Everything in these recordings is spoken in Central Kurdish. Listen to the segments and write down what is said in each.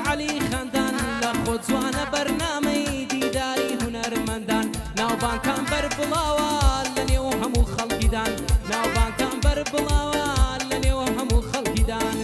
علی خەندان لە خۆ جوانە بەرنامەی دیداری هونەرمەندان ناوبانکان بەر بڵاوە لە نێو هەموو خەڵکیدان ناوبانکان بەر بڵاوە لە نێو هەموو خەڵکیدان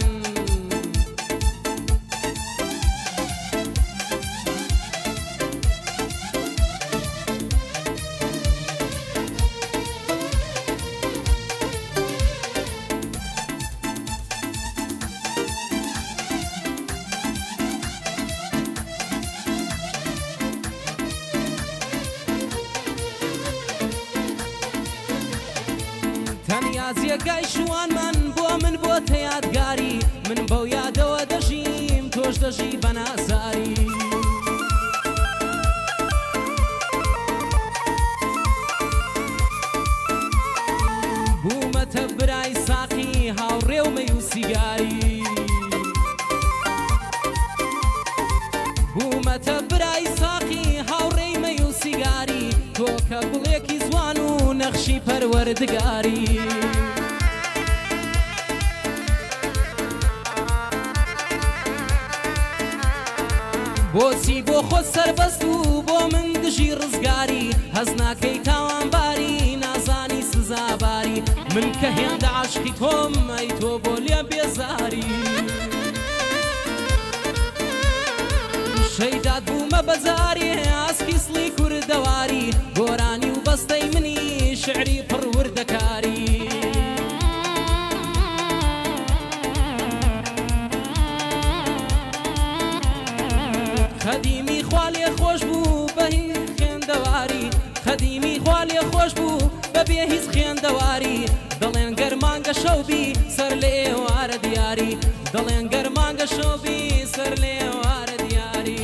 تەنیا جێگای شوانمان بۆ من بۆتە یادگاری من بەو یادەوە دەژیم تۆش دەژی بە نازاری بوومەتە برای ساقی هاوڕێ و مەی و سیگاری بوومەتە برای ساقی هاوڕێی مەی و سیگاری تۆ کە گوڵێکی زوان و نەخشی پەروەردگاری بۆچی بۆ خۆت سەربەست و بۆ من دژی ڕزگاری هەز ناکەی تاوانباری نازانی سزاباری من کە هێندە عاشقی تۆم ئەی تۆ بۆ لێ بێزاری شەیداد بوومە بەزاری ئاسکی سڵی کوردەواری گۆرانی و بەستەی منی شعری پڕوردەکاری خەدیمی خوا لێ خۆش بوو بە هیچ خوێندەواری خەدیمی خوا لێ خۆش بوو بەبێ هیچ خوێندەواری دەڵێن گەرمانگە شەوبی سەر لە ئێوارە دیاری دەڵێن گەرمانگە شەوبی سەر لە ئێوارە دیاری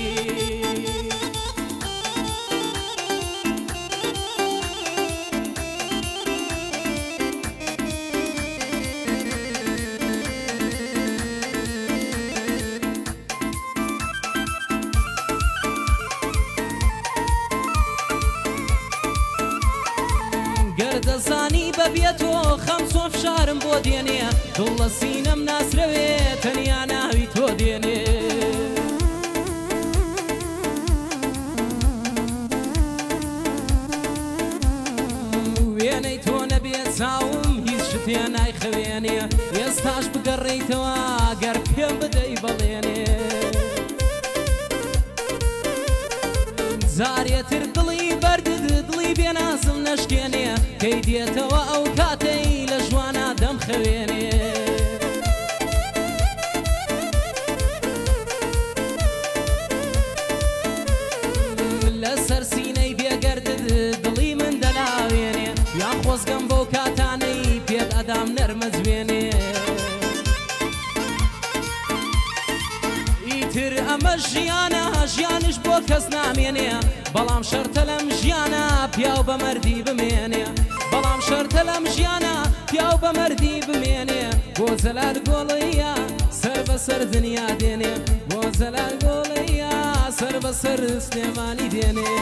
گەردەزانی بەبێتۆ خەم چۆن فشارم بۆ دێنێ دڵ لە سینەم ناسرەوێ تەنیا ناوی تۆ دێنێ وێنەی تۆ نەبێ چاوم هیچ شتێ نایخەوێنێ ئێستاش بگەڕێیتەوە گەر پێم بدەی بەڵێنێ زارێتر دڵی بەردد دڵی بێنازم نەشکێنێ کەی دێتەوە ئەو کاتەی لە ژوانە دەم خەوێنێ لەسەر سینەی بێگەردد دڵی من دەلاوێنێ یان خۆزگەم بەو کاتانەی پێت ئەدام نەرمە جوێنێ ئیتر ئەمە ژیانە ژیانش بۆ کەس نامێنێ بەڵام شەرتە لەم ژیانە پیاو بە مەردی بمێنێ بەڵام شەرتە لەم ژیانە پیاو بە مەردی بمێنێ بۆ جەلال گۆڵەیە سەر بەسەر دنیا دێنێ بۆ جەلال گۆڵەیە سەر بەسەر سلێمانی دێنێ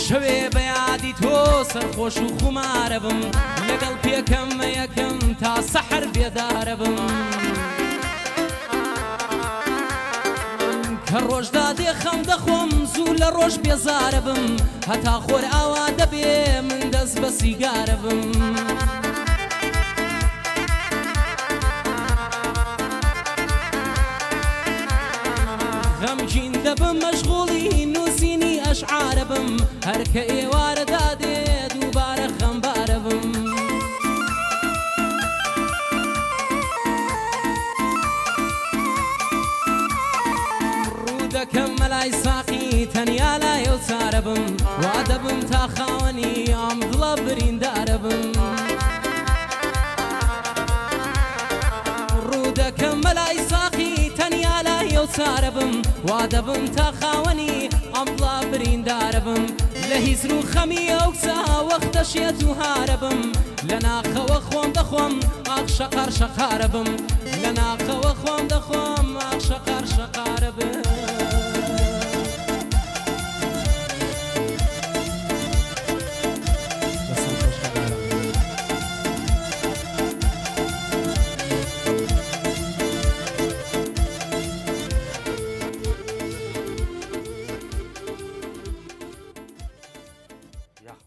شەوێ بە یادی تۆ سەرخۆش و خومارە بم لەگەڵ پێکەمە یەکەم تا سەحر بێدارە بم کە ڕۆژدا دێ خەم دەخۆم زوو لە ڕۆژ بێزارە بم هەتا خۆر ئاوا دەبێ من دەست بە سیگارە بم غەمگین دەبم مەشغوڵی نووسینی ئەشعارە بم هەر کە ئێوارە دادێ دووبارە خەمبارە بم ڕوودەکەم مەلای ساقی تەنیا لایە و چارە بم وا دەبم تا خاوەنی ئەم دڵە بریندارە بم ڕوودەکەم مەلای ساقی تەنیا لایە و چارە بم وا دەبم تا خاوەنی ئەم دڵە بریندارە بم لە هیزر و خەمی ئەو کچە وەختە شێت و هارە بم لە ناخەوە خۆم دەخۆم ئاخ شەقار شەقارە بم لە ناخەوە خۆم دەخۆم ئاخ شەقار شەقارە بم